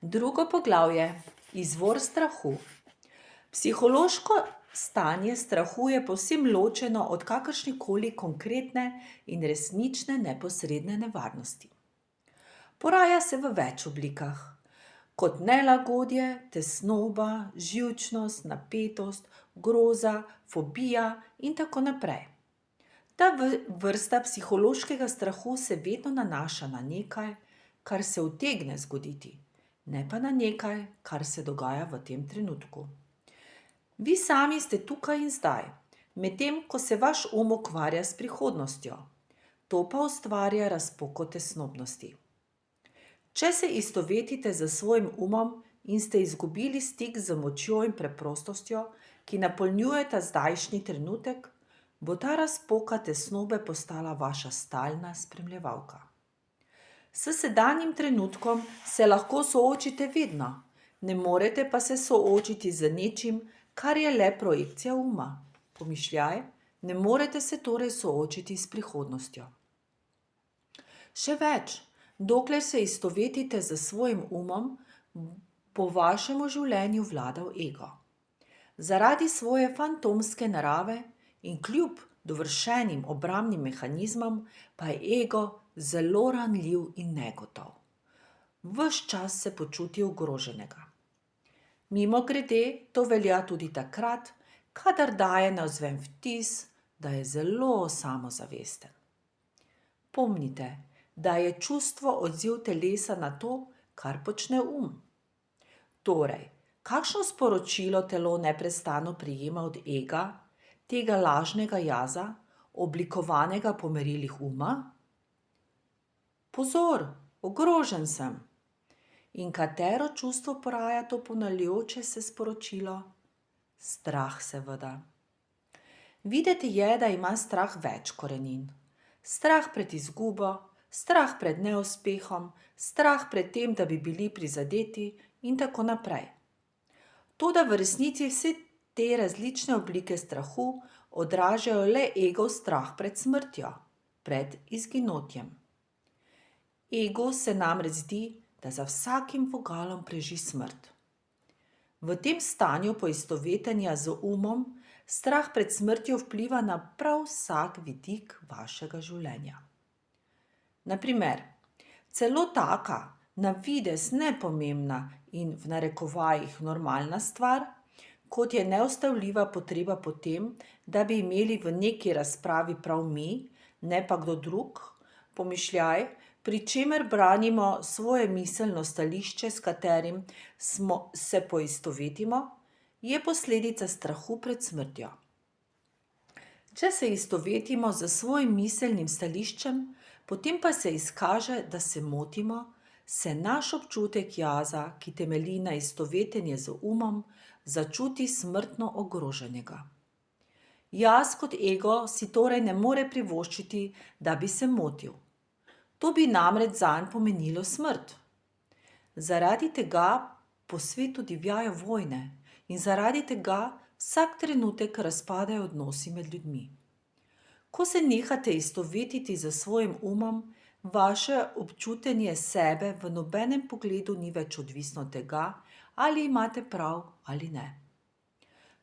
Drugo poglavje. Izvor strahu. Psihološko stanje strahu je povsem ločeno od kakršnekoli konkretne in resnične neposredne nevarnosti. Poraja se v več oblikah, kot nelagodje, tesnoba, živčnost, napetost, groza, fobija in tako naprej. Ta vrsta psihološkega strahu se vedno nanaša na nekaj, kar se utegne zgoditi, ne pa na nekaj, kar se dogaja v tem trenutku. Vi sami ste tukaj in zdaj, medtem ko se vaš ukvarja s prihodnostjo. To pa ustvarja razpoko tesnobnosti. Če se istovetite z svojim umom in ste izgubili stik z močjo in preprostostjo, ki napolnjujeta zdajšnji trenutek, bo ta razpoka tesnobe postala vaša stalna spremljevalka. S sedanjim trenutkom se lahko soočite vedno, ne morete pa se soočiti z nečim, kar je le projekcija uma. Pomišljaj, ne morete se torej soočiti s prihodnostjo. Še več, dokler se istovetite z svojim umom, bo vašemu življenju vladal ego. Zaradi svoje fantomske narave in kljub dovršenim obrambnim mehanizmom pa je ego zelo ranljiv in negotov. Ves čas se počuti ogroženega. Mimogrede, to velja tudi takrat, kadar daje navzven vtis, da je zelo samozavesten. Pomnite, da je čustvo odziv telesa na to, kar počne Torej, kakšno sporočilo telo neprestano prejema od ega, tega lažnega jaza, oblikovanega po merilih uma? Pozor, ogrožen sem. In katero čustvo poraja to ponavljajoče se sporočilo? Strah, seveda. Videti je, da ima strah več korenin. Strah pred izgubo, strah pred neuspehom, strah pred tem, da bi bili prizadeti in tako naprej. Toda v resnici vse te različne oblike strahu odražajo le egov strah pred smrtjo, pred izginotjem. Egu se namreč zdi, da za vsakim vogalom preži smrt. V tem stanju poistovetenja z umom strah pred smrtjo vpliva na prav vsak vidik vašega življenja. Na primer, celo taka na videz nepomembna in v narekovajih normalna stvar, kot je neustavljiva potreba po tem, da bi imeli v neki razpravi prav mi, ne pa kdo drug, pomišljaj, pri čemer branimo svoje miselno stališče, s katerim se poistovetimo, je posledica strahu pred smrtjo. Če se istovetimo z svojim miselnim stališčem, potem pa se izkaže, da se motimo, se naš občutek jaza, ki temelji na istovetenju z umom, začuti smrtno ogroženega. Jaz kot ego si torej ne more privoščiti, da bi se motil. To bi namreč zanj pomenilo smrt. Zaradi tega po svetu divjajo vojne in zaradi tega vsak trenutek razpadajo odnosi med ljudmi. Ko se nehate istovetiti z svojim umom, vaše občutenje sebe v nobenem pogledu ni več odvisno od tega, ali imate prav ali ne.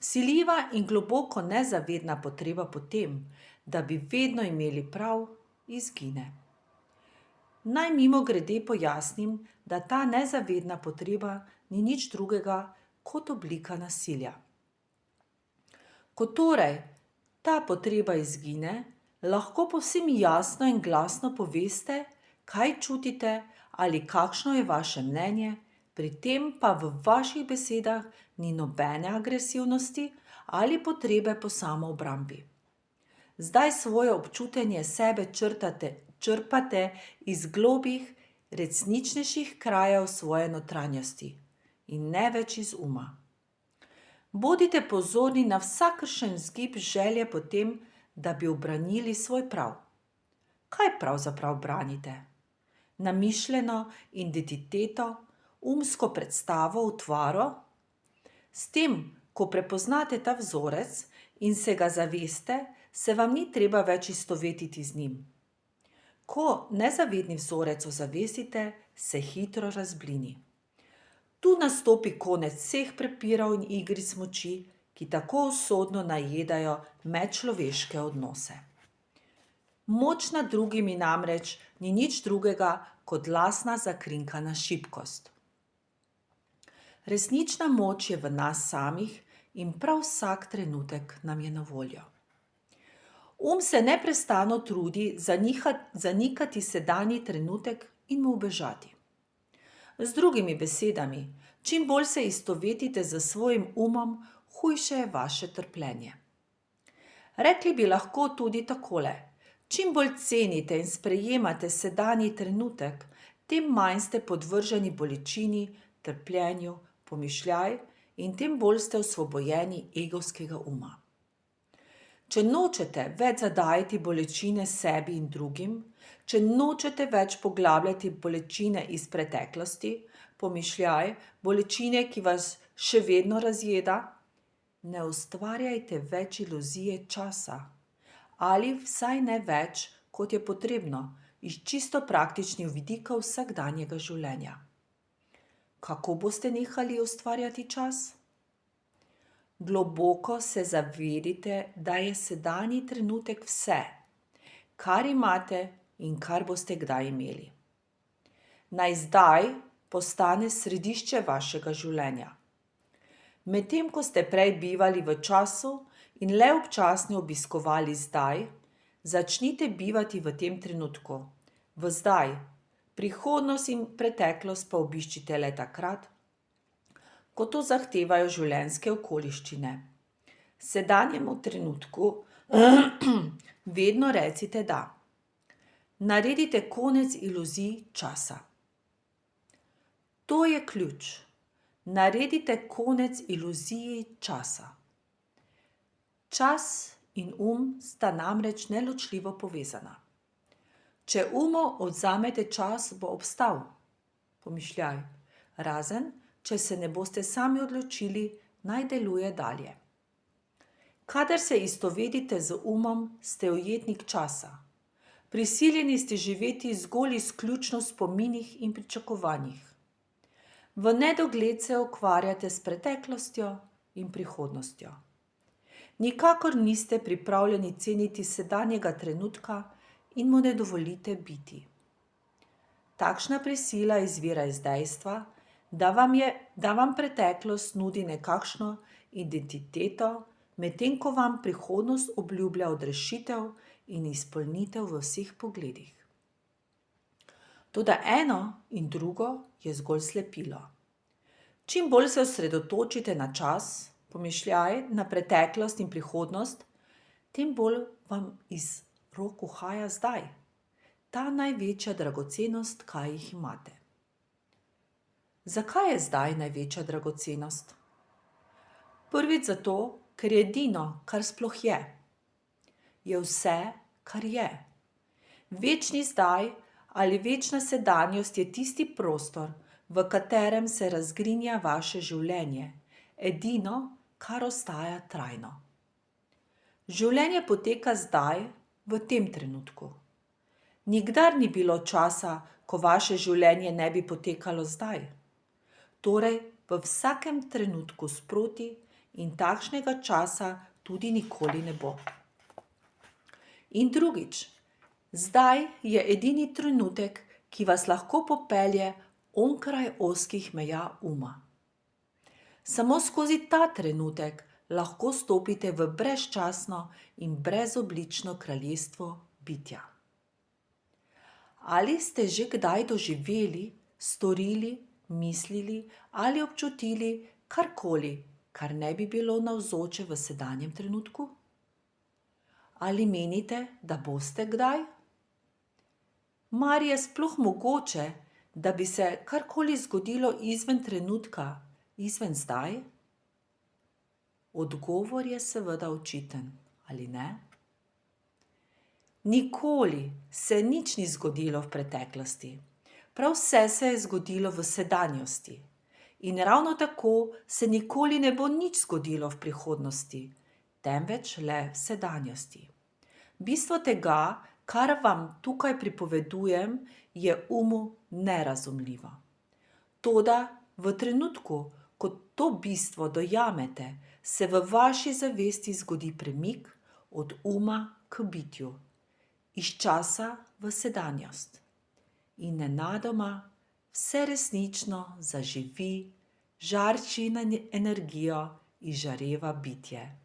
Vsiljiva in globoko nezavedna potreba po tem, da bi vedno imeli prav, izgine. Naj mimogrede pojasnim, da ta nezavedna potreba ni nič drugega kot oblika nasilja. Ko torej ta potreba izgine, lahko povsem jasno in glasno poveste, kaj čutite ali kakšno je vaše mnenje, pri tem pa v vaših besedah ni nobene agresivnosti ali potrebe po samoobrambi. Zdaj svoje občutenje sebe črpate iz globih, resničnejših krajev svoje notranjosti in ne več iz uma. Bodite pozorni na vsakršen vzgib želje po tem, da bi ubranili svoj prav. Kaj pravzaprav branite? Namišljeno identiteto, umsko predstavo, utvaro? S tem, ko prepoznate ta vzorec in se ga zaveste, se vam ni treba več istovetiti z njim. Ko nezavedni vzorec ozavestite, se hitro razblini. Tu nastopi konec vseh prepirov in igric moči, ki tako usodno najedajo medčloveške odnose. Moč nad drugimi namreč ni nič drugega kot lastna zakrinkana šibkost. Resnična moč je v nas samih in prav vsak trenutek nam je na voljo. Se neprestano trudi zanikati sedanji trenutek in mu ubežati. Z drugimi besedami, čim bolj se istovetite z svojim hujše je vaše trpljenje. Rekli bi lahko tudi takole: čim bolj cenite in sprejemate sedanji trenutek, tem manj ste podvrženi bolečini, trpljenju, pomišljaj in tem bolj ste osvobojeni egovskega Če nočete več zadajati bolečine sebi in drugim, če nočete več poglabljati bolečine iz preteklosti, pomišljaj, bolečine, ki vas še vedno razjeda, ne ustvarjajte več iluzije časa, ali vsaj ne več, kot je potrebno, iz čisto praktičnih vidikov vsakdanjega življenja. Kako boste nehali ustvarjati čas? Globoko se zavedite, da je sedanji trenutek vse, kar imate in kar boste kdaj imeli. Naj zdaj postane središče vašega življenja. Medtem ko ste prej bivali v času in le občasno obiskovali zdaj, začnite bivati v tem trenutku, v zdaj, prihodnost in preteklost pa obiščite le takrat, ko to zahtevajo življenjske okoliščine. Sedanjemu trenutku vedno recite da. Naredite konec iluzij časa. To je ključ. Naredite konec iluziji časa. Čas in sta namreč neločljivo povezana. Če odvzamete čas, bo obstal. Pomišljaj, razen če se ne boste sami odločili, naj deluje dalje. Kadar se istovetite z ste ujetnik časa. Prisiljeni ste živeti zgolj izključno v spominih in pričakovanjih. V nedogled se ukvarjate s preteklostjo in prihodnostjo. Nikakor niste pripravljeni ceniti sedanjega trenutka in mu ne dovolite biti. Takšna prisila izvira iz dejstva, da vam preteklost nudi nekakšno identiteto, medtem ko vam prihodnost obljublja odrešitev in izpolnitev v vseh pogledih. Toda eno in drugo je zgolj slepilo. Čim bolj se osredotočite na čas, pomišljaj, na preteklost in prihodnost, tem bolj vam iz rok uhaja zdaj, ta največja dragocenost, kaj jih imate. Zakaj je zdaj največja dragocenost? Prvič zato, ker je edino, kar sploh je. Je vse, kar je. Večni zdaj ali večna sedanjost je tisti prostor, v katerem se razgrinja vaše življenje, edino, kar ostaja trajno. Življenje poteka zdaj, v tem trenutku. Nikdar ni bilo časa, ko vaše življenje ne bi potekalo zdaj. Torej, v vsakem trenutku sproti in takšnega časa tudi nikoli ne bo. In drugič, zdaj je edini trenutek, ki vas lahko popelje onkraj ozkih meja Samo skozi ta trenutek lahko stopite v brezčasno in brezoblično kraljestvo bitja. Ali ste že kdaj doživeli, storili, mislili ali občutili karkoli, kar ne bi bilo navzoče v sedanjem trenutku? Ali menite, da boste kdaj? Mar je sploh mogoče, da bi se karkoli zgodilo izven trenutka, izven zdaj? Odgovor je seveda očiten, ali ne? Nikoli se nič ni zgodilo v preteklosti. Prav vse se je zgodilo v sedanjosti. In ravno tako se nikoli ne bo nič zgodilo v prihodnosti, temveč le v sedanjosti. Bistvo tega, kar vam tukaj pripovedujem, je nerazumljivo. Toda V trenutku, ko to bistvo dojamete, se v vaši zavesti zgodi premik od uma k bitju, iz časa v sedanjost. In nenadoma vse resnično zaživi, žarči na energijo, izžareva bitje.